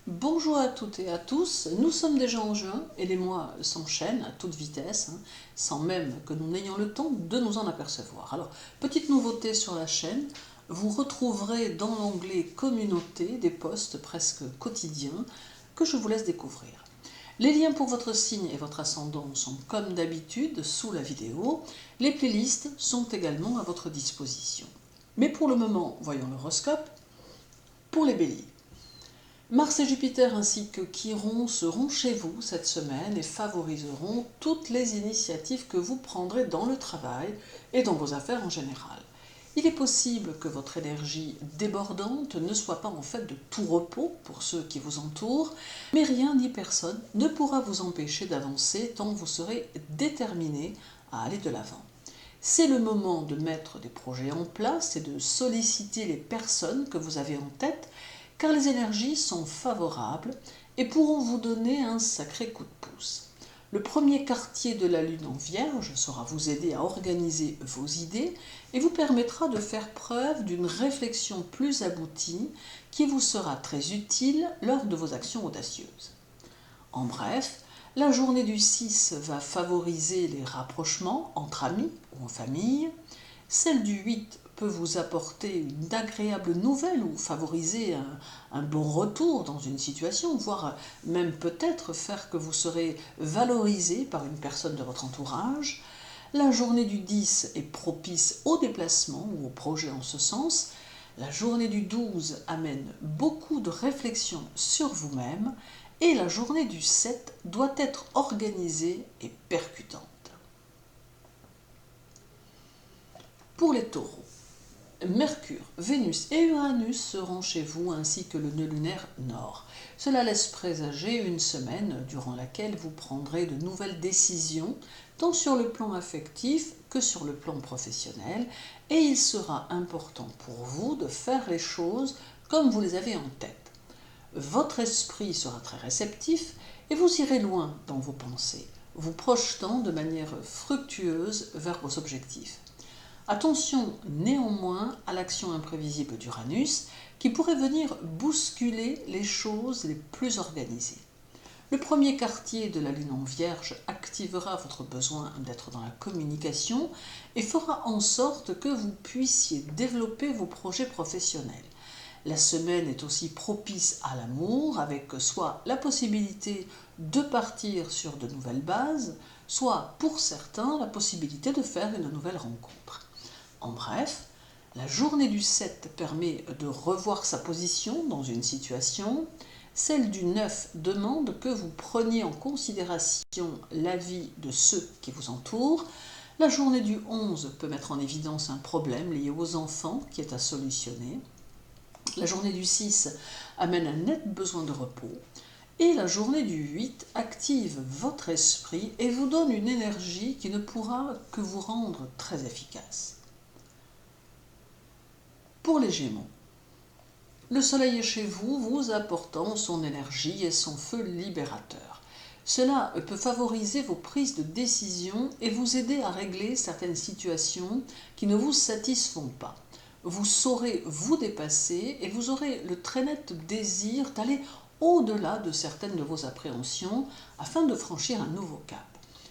Bonjour à toutes et à tous, nous sommes déjà en juin et les mois s'enchaînent à toute vitesse, sans même que nous n'ayons le temps de nous en apercevoir. Alors, petite nouveauté sur la chaîne, vous retrouverez dans l'onglet Communauté des posts presque quotidiens que je vous laisse découvrir. Les liens pour votre signe et votre ascendant sont comme d'habitude sous la vidéo. Les playlists sont également à votre disposition. Mais pour le moment, voyons l'horoscope pour les béliers. Mars et Jupiter ainsi que Chiron seront chez vous cette semaine et favoriseront toutes les initiatives que vous prendrez dans le travail et dans vos affaires en général. Il est possible que votre énergie débordante ne soit pas en fait de tout repos pour ceux qui vous entourent, mais rien ni personne ne pourra vous empêcher d'avancer tant vous serez déterminé à aller de l'avant. C'est le moment de mettre des projets en place et de solliciter les personnes que vous avez en tête, car les énergies sont favorables et pourront vous donner un sacré coup de pouce. Le premier quartier de la Lune en Vierge saura vous aider à organiser vos idées et vous permettra de faire preuve d'une réflexion plus aboutie qui vous sera très utile lors de vos actions audacieuses. En bref, la journée du 6 va favoriser les rapprochements entre amis ou en famille. Celle du 8 peut vous apporter une agréable nouvelle ou favoriser un bon retour dans une situation, voire même peut-être faire que vous serez valorisé par une personne de votre entourage. La journée du 10 est propice au déplacement ou au projet en ce sens. La journée du 12 amène beaucoup de réflexion sur vous-même et la journée du 7 doit être organisée et percutante. Pour les taureaux, Mercure, Vénus et Uranus seront chez vous ainsi que le nœud lunaire nord. Cela laisse présager une semaine durant laquelle vous prendrez de nouvelles décisions, tant sur le plan affectif que sur le plan professionnel, et il sera important pour vous de faire les choses comme vous les avez en tête. Votre esprit sera très réceptif et vous irez loin dans vos pensées, vous projetant de manière fructueuse vers vos objectifs. Attention néanmoins à l'action imprévisible d'Uranus qui pourrait venir bousculer les choses les plus organisées. Le premier quartier de la Lune en Vierge activera votre besoin d'être dans la communication et fera en sorte que vous puissiez développer vos projets professionnels. La semaine est aussi propice à l'amour, avec soit la possibilité de partir sur de nouvelles bases, soit pour certains la possibilité de faire une nouvelle rencontre. En bref, la journée du 7 permet de revoir sa position dans une situation. Celle du 9 demande que vous preniez en considération l'avis de ceux qui vous entourent. La journée du 11 peut mettre en évidence un problème lié aux enfants qui est à solutionner. La journée du 6 amène un net besoin de repos. Et la journée du 8 active votre esprit et vous donne une énergie qui ne pourra que vous rendre très efficace. Pour les Gémeaux, le soleil est chez vous, vous apportant son énergie et son feu libérateur. Cela peut favoriser vos prises de décision et vous aider à régler certaines situations qui ne vous satisfont pas. Vous saurez vous dépasser et vous aurez le très net désir d'aller au-delà de certaines de vos appréhensions afin de franchir un nouveau cap.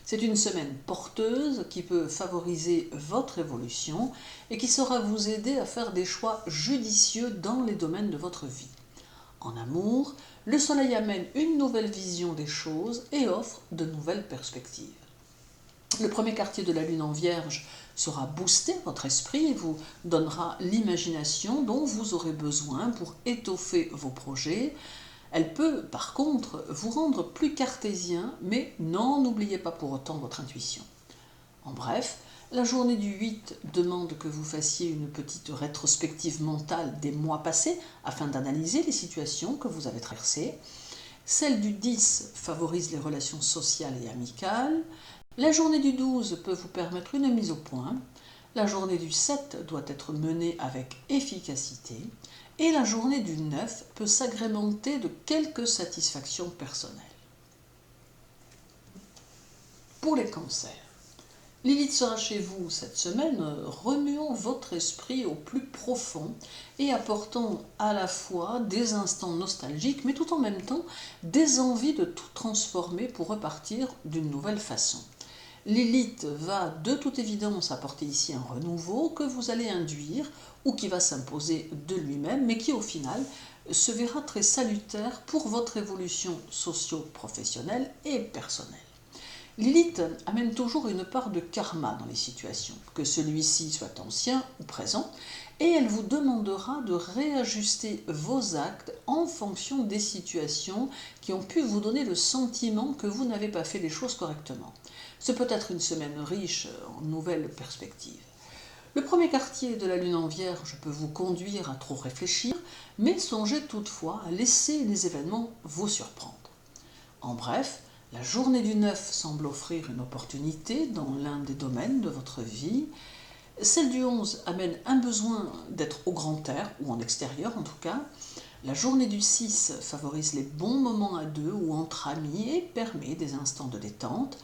C'est une semaine porteuse qui peut favoriser votre évolution et qui saura vous aider à faire des choix judicieux dans les domaines de votre vie. En amour, le soleil amène une nouvelle vision des choses et offre de nouvelles perspectives. Le premier quartier de la Lune en Vierge sera boosté votre esprit et vous donnera l'imagination dont vous aurez besoin pour étoffer vos projets. Elle peut, par contre, vous rendre plus cartésien, mais n'en oubliez pas pour autant votre intuition. En bref, la journée du 8 demande que vous fassiez une petite rétrospective mentale des mois passés afin d'analyser les situations que vous avez traversées. Celle du 10 favorise les relations sociales et amicales. La journée du 12 peut vous permettre une mise au point. La journée du 7 doit être menée avec efficacité. Et la journée du 9 peut s'agrémenter de quelques satisfactions personnelles. Pour les cancers, Lilith sera chez vous cette semaine, remuant votre esprit au plus profond et apportant à la fois des instants nostalgiques, mais tout en même temps des envies de tout transformer pour repartir d'une nouvelle façon. Lilith va de toute évidence apporter ici un renouveau que vous allez induire ou qui va s'imposer de lui-même, mais qui au final se verra très salutaire pour votre évolution socio-professionnelle et personnelle. Lilith amène toujours une part de karma dans les situations, que celui-ci soit ancien ou présent, et elle vous demandera de réajuster vos actes en fonction des situations qui ont pu vous donner le sentiment que vous n'avez pas fait les choses correctement. Ce peut être une semaine riche en nouvelles perspectives. Le premier quartier de la lune en vierge peut vous conduire à trop réfléchir, mais songez toutefois à laisser les événements vous surprendre. En bref, la journée du 9 semble offrir une opportunité dans l'un des domaines de votre vie. Celle du 11 amène un besoin d'être au grand air, ou en extérieur en tout cas. La journée du 6 favorise les bons moments à deux ou entre amis et permet des instants de détente.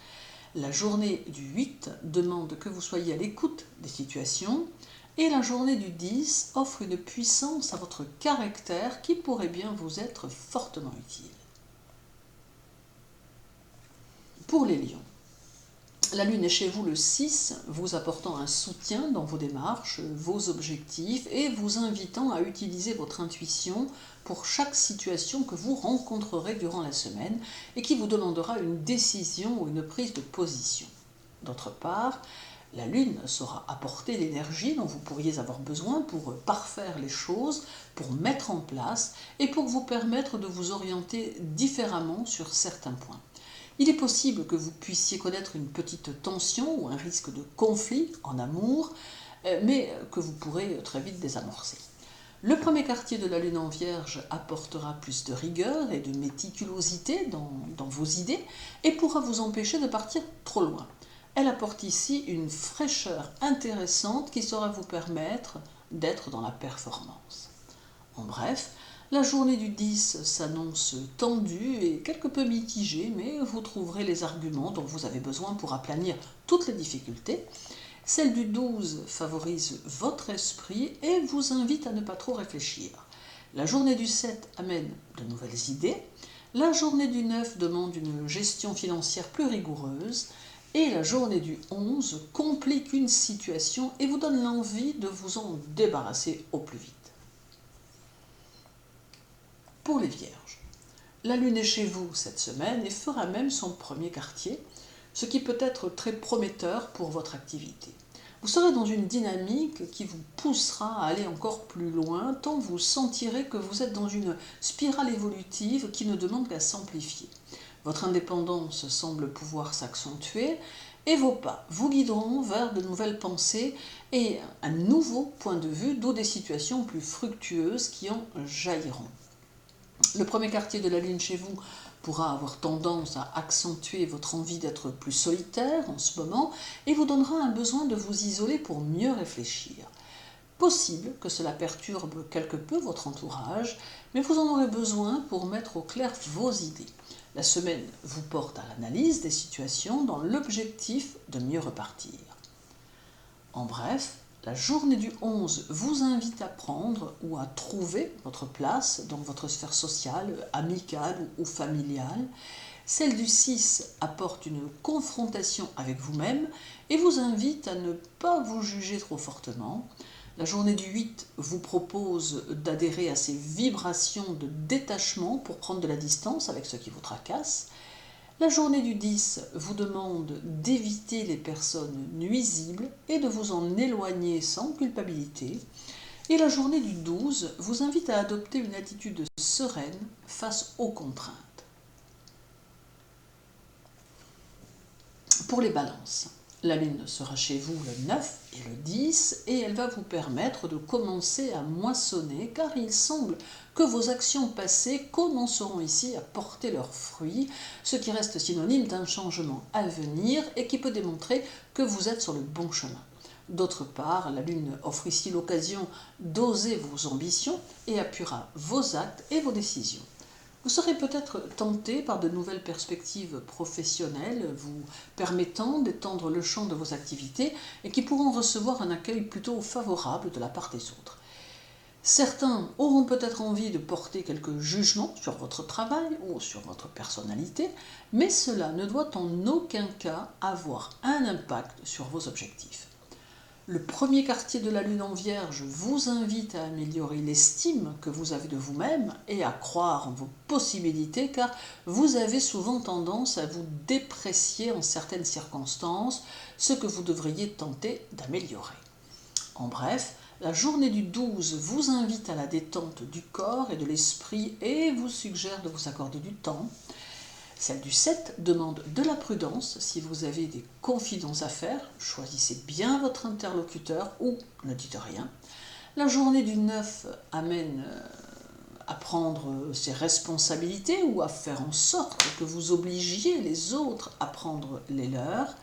La journée du 8 demande que vous soyez à l'écoute des situations. Et la journée du 10 offre une puissance à votre caractère qui pourrait bien vous être fortement utile. Pour les lions, la lune est chez vous le 6, vous apportant un soutien dans vos démarches, vos objectifs et vous invitant à utiliser votre intuition pour chaque situation que vous rencontrerez durant la semaine et qui vous demandera une décision ou une prise de position. D'autre part, la lune saura apporter l'énergie dont vous pourriez avoir besoin pour parfaire les choses, pour mettre en place et pour vous permettre de vous orienter différemment sur certains points. Il est possible que vous puissiez connaître une petite tension ou un risque de conflit en amour, mais que vous pourrez très vite désamorcer. Le premier quartier de la lune en vierge apportera plus de rigueur et de méticulosité dans vos idées et pourra vous empêcher de partir trop loin. Elle apporte ici une fraîcheur intéressante qui saura vous permettre d'être dans la performance. En bref, la journée du 10 s'annonce tendue et quelque peu mitigée, mais vous trouverez les arguments dont vous avez besoin pour aplanir toutes les difficultés. Celle du 12 favorise votre esprit et vous invite à ne pas trop réfléchir. La journée du 7 amène de nouvelles idées. La journée du 9 demande une gestion financière plus rigoureuse. Et la journée du 11 complique une situation et vous donne l'envie de vous en débarrasser au plus vite. Pour les vierges, la lune est chez vous cette semaine et fera même son premier quartier, ce qui peut être très prometteur pour votre activité. Vous serez dans une dynamique qui vous poussera à aller encore plus loin, tant vous sentirez que vous êtes dans une spirale évolutive qui ne demande qu'à s'amplifier. Votre indépendance semble pouvoir s'accentuer et vos pas vous guideront vers de nouvelles pensées et un nouveau point de vue, d'où des situations plus fructueuses qui en jailliront. Le premier quartier de la lune chez vous pourra avoir tendance à accentuer votre envie d'être plus solitaire en ce moment et vous donnera un besoin de vous isoler pour mieux réfléchir. Possible que cela perturbe quelque peu votre entourage, mais vous en aurez besoin pour mettre au clair vos idées. La semaine vous porte à l'analyse des situations dans l'objectif de mieux repartir. En bref, la journée du 11 vous invite à prendre ou à trouver votre place dans votre sphère sociale, amicale ou familiale. Celle du 6 apporte une confrontation avec vous-même et vous invite à ne pas vous juger trop fortement. La journée du 8 vous propose d'adhérer à ces vibrations de détachement pour prendre de la distance avec ce qui vous tracasse. La journée du 10 vous demande d'éviter les personnes nuisibles et de vous en éloigner sans culpabilité. Et la journée du 12 vous invite à adopter une attitude sereine face aux contraintes. Pour les balances, la lune sera chez vous le 9 et le 10 et elle va vous permettre de commencer à moissonner car il semble que vos actions passées commenceront ici à porter leurs fruits, ce qui reste synonyme d'un changement à venir et qui peut démontrer que vous êtes sur le bon chemin. D'autre part, la lune offre ici l'occasion d'oser vos ambitions et appuiera vos actes et vos décisions. Vous serez peut-être tenté par de nouvelles perspectives professionnelles vous permettant d'étendre le champ de vos activités et qui pourront recevoir un accueil plutôt favorable de la part des autres. Certains auront peut-être envie de porter quelques jugements sur votre travail ou sur votre personnalité, mais cela ne doit en aucun cas avoir un impact sur vos objectifs. Le premier quartier de la lune en Vierge vous invite à améliorer l'estime que vous avez de vous-même et à croire en vos possibilités, car vous avez souvent tendance à vous déprécier en certaines circonstances, ce que vous devriez tenter d'améliorer. En bref, la journée du 12 vous invite à la détente du corps et de l'esprit et vous suggère de vous accorder du temps. Celle du 7 demande de la prudence. Si vous avez des confidences à faire, choisissez bien votre interlocuteur ou ne dites rien. La journée du 9 amène à prendre ses responsabilités ou à faire en sorte que vous obligiez les autres à prendre les leurs.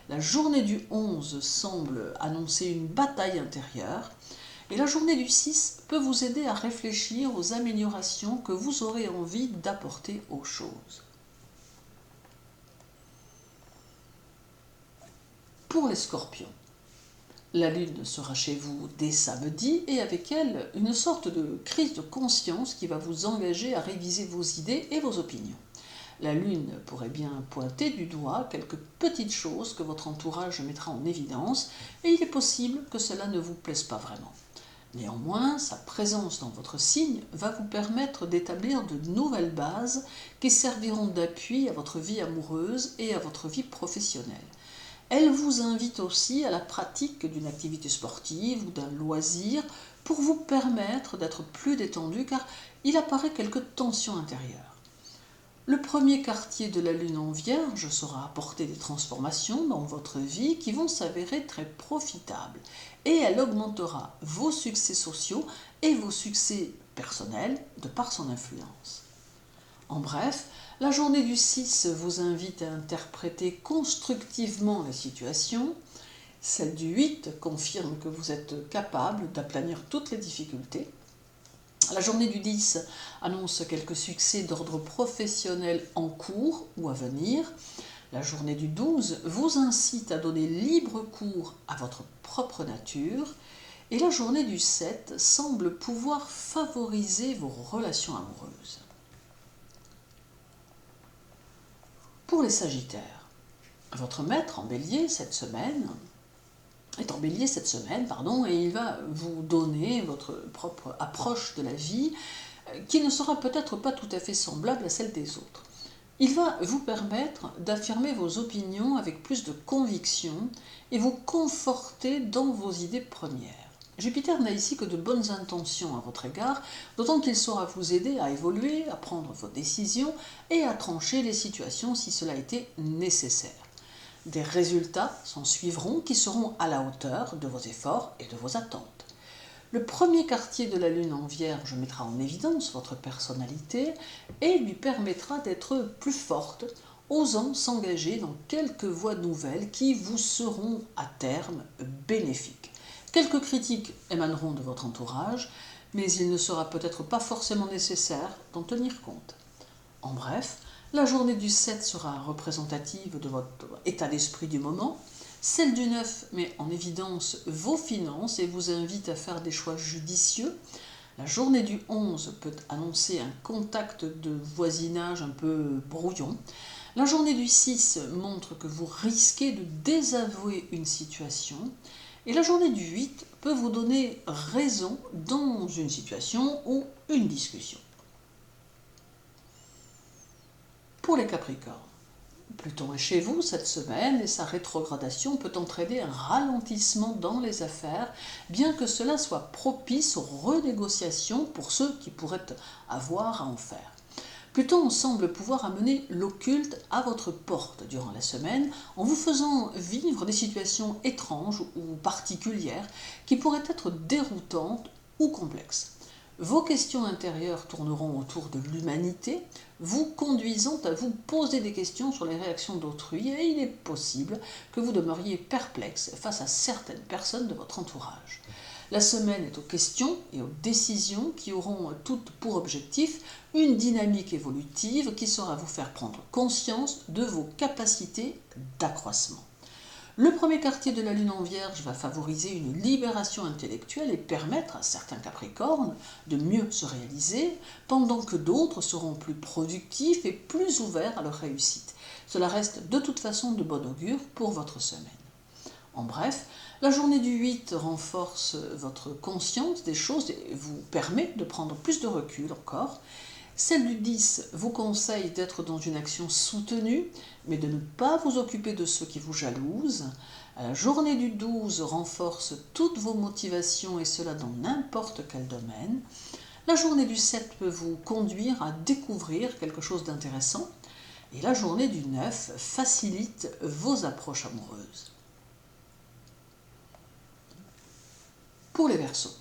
La journée du 11 semble annoncer une bataille intérieure. Et la journée du 6 peut vous aider à réfléchir aux améliorations que vous aurez envie d'apporter aux choses. Pour les scorpions, la lune sera chez vous dès samedi et avec elle une sorte de crise de conscience qui va vous engager à réviser vos idées et vos opinions. La lune pourrait bien pointer du doigt quelques petites choses que votre entourage mettra en évidence et il est possible que cela ne vous plaise pas vraiment. Néanmoins, sa présence dans votre signe va vous permettre d'établir de nouvelles bases qui serviront d'appui à votre vie amoureuse et à votre vie professionnelle. Elle vous invite aussi à la pratique d'une activité sportive ou d'un loisir pour vous permettre d'être plus détendu car il apparaît quelques tensions intérieures. Le premier quartier de la lune en Vierge saura apporter des transformations dans votre vie qui vont s'avérer très profitables et elle augmentera vos succès sociaux et vos succès personnels de par son influence. En bref, la journée du 6 vous invite à interpréter constructivement la situation. Celle du 8 confirme que vous êtes capable d'aplanir toutes les difficultés. La journée du 10 annonce quelques succès d'ordre professionnel en cours ou à venir. La journée du 12 vous incite à donner libre cours à votre propre nature. Et la journée du 7 semble pouvoir favoriser vos relations amoureuses. Pour les Sagittaires, votre maître en Bélier est en Bélier cette semaine, et il va vous donner votre propre approche de la vie qui ne sera peut-être pas tout à fait semblable à celle des autres. Il va vous permettre d'affirmer vos opinions avec plus de conviction et vous conforter dans vos idées premières. Jupiter n'a ici que de bonnes intentions à votre égard, d'autant qu'il saura vous aider à évoluer, à prendre vos décisions et à trancher les situations si cela était nécessaire. Des résultats s'en suivront qui seront à la hauteur de vos efforts et de vos attentes. Le premier quartier de la lune en Vierge mettra en évidence votre personnalité et lui permettra d'être plus forte, osant s'engager dans quelques voies nouvelles qui vous seront à terme bénéfiques. Quelques critiques émaneront de votre entourage, mais il ne sera peut-être pas forcément nécessaire d'en tenir compte. En bref, la journée du 7 sera représentative de votre état d'esprit du moment. Celle du 9 met en évidence vos finances et vous invite à faire des choix judicieux. La journée du 11 peut annoncer un contact de voisinage un peu brouillon. La journée du 6 montre que vous risquez de désavouer une situation. Et la journée du 8 peut vous donner raison dans une situation ou une discussion. Pour les Capricornes, Pluton est chez vous cette semaine et sa rétrogradation peut entraîner un ralentissement dans les affaires, bien que cela soit propice aux renégociations pour ceux qui pourraient avoir à en faire. Pluton semble pouvoir amener l'occulte à votre porte durant la semaine en vous faisant vivre des situations étranges ou particulières qui pourraient être déroutantes ou complexes. Vos questions intérieures tourneront autour de l'humanité, vous conduisant à vous poser des questions sur les réactions d'autrui et il est possible que vous demeuriez perplexe face à certaines personnes de votre entourage. La semaine est aux questions et aux décisions qui auront toutes pour objectif une dynamique évolutive qui saura vous faire prendre conscience de vos capacités d'accroissement. Le premier quartier de la Lune en Vierge va favoriser une libération intellectuelle et permettre à certains Capricornes de mieux se réaliser, pendant que d'autres seront plus productifs et plus ouverts à leur réussite. Cela reste de toute façon de bon augure pour votre semaine. En bref, la journée du 8 renforce votre conscience des choses et vous permet de prendre plus de recul encore. Celle du 10 vous conseille d'être dans une action soutenue, mais de ne pas vous occuper de ceux qui vous jalousent. La journée du 12 renforce toutes vos motivations et cela dans n'importe quel domaine. La journée du 7 peut vous conduire à découvrir quelque chose d'intéressant. Et la journée du 9 facilite vos approches amoureuses. Pour les Verseaux,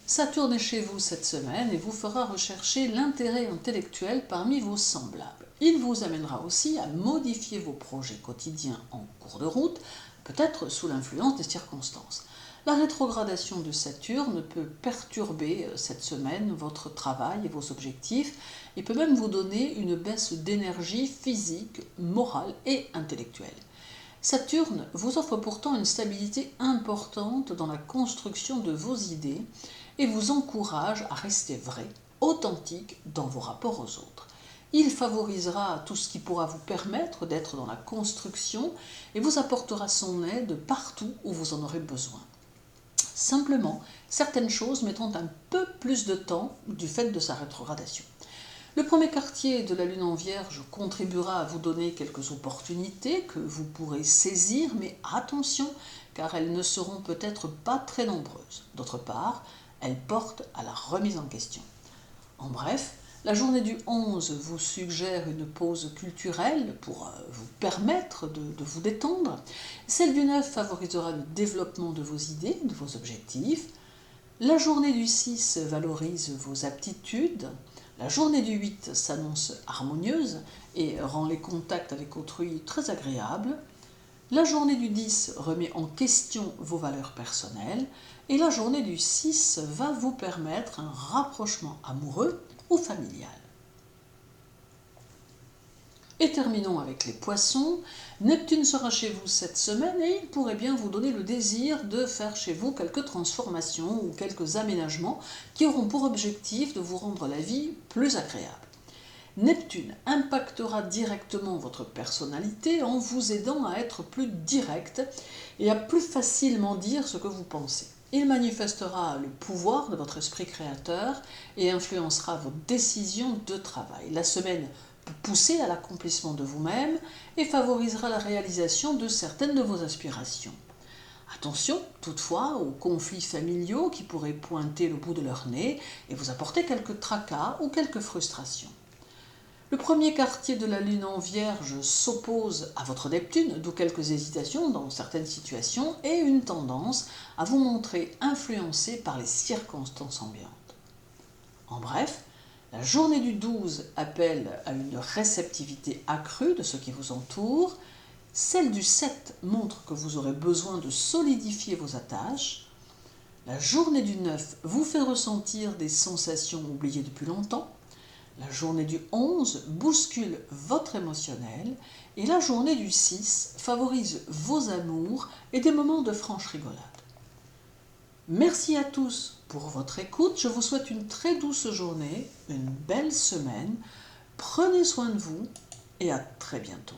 Saturne est chez vous cette semaine et vous fera rechercher l'intérêt intellectuel parmi vos semblables. Il vous amènera aussi à modifier vos projets quotidiens en cours de route, peut-être sous l'influence des circonstances. La rétrogradation de Saturne peut perturber cette semaine votre travail et vos objectifs et peut même vous donner une baisse d'énergie physique, morale et intellectuelle. Saturne vous offre pourtant une stabilité importante dans la construction de vos idées et vous encourage à rester vrai, authentique dans vos rapports aux autres. Il favorisera tout ce qui pourra vous permettre d'être dans la construction et vous apportera son aide partout où vous en aurez besoin. Simplement, certaines choses mettront un peu plus de temps du fait de sa rétrogradation. Le premier quartier de la Lune en Vierge contribuera à vous donner quelques opportunités que vous pourrez saisir, mais attention, car elles ne seront peut-être pas très nombreuses. D'autre part, elles portent à la remise en question. En bref, la journée du 11 vous suggère une pause culturelle pour vous permettre de vous détendre. Celle du 9 favorisera le développement de vos idées, de vos objectifs. La journée du 6 valorise vos aptitudes. La journée du 8 s'annonce harmonieuse et rend les contacts avec autrui très agréables. La journée du 10 remet en question vos valeurs personnelles et la journée du 6 va vous permettre un rapprochement amoureux ou familial. Et terminons avec les Poissons. Neptune sera chez vous cette semaine et il pourrait bien vous donner le désir de faire chez vous quelques transformations ou quelques aménagements qui auront pour objectif de vous rendre la vie plus agréable. Neptune impactera directement votre personnalité en vous aidant à être plus direct et à plus facilement dire ce que vous pensez. Il manifestera le pouvoir de votre esprit créateur et influencera vos décisions de travail. La semaine peut pousser à l'accomplissement de vous-même et favorisera la réalisation de certaines de vos aspirations. Attention toutefois aux conflits familiaux qui pourraient pointer le bout de leur nez et vous apporter quelques tracas ou quelques frustrations. Le premier quartier de la Lune en Vierge s'oppose à votre Neptune, d'où quelques hésitations dans certaines situations et une tendance à vous montrer influencé par les circonstances ambiantes. En bref, la journée du 12 appelle à une réceptivité accrue de ce qui vous entoure. Celle du 7 montre que vous aurez besoin de solidifier vos attaches. La journée du 9 vous fait ressentir des sensations oubliées depuis longtemps. La journée du 11 bouscule votre émotionnel et la journée du 6 favorise vos amours et des moments de franche rigolade. Merci à tous pour votre écoute. Je vous souhaite une très douce journée, une belle semaine. Prenez soin de vous et à très bientôt.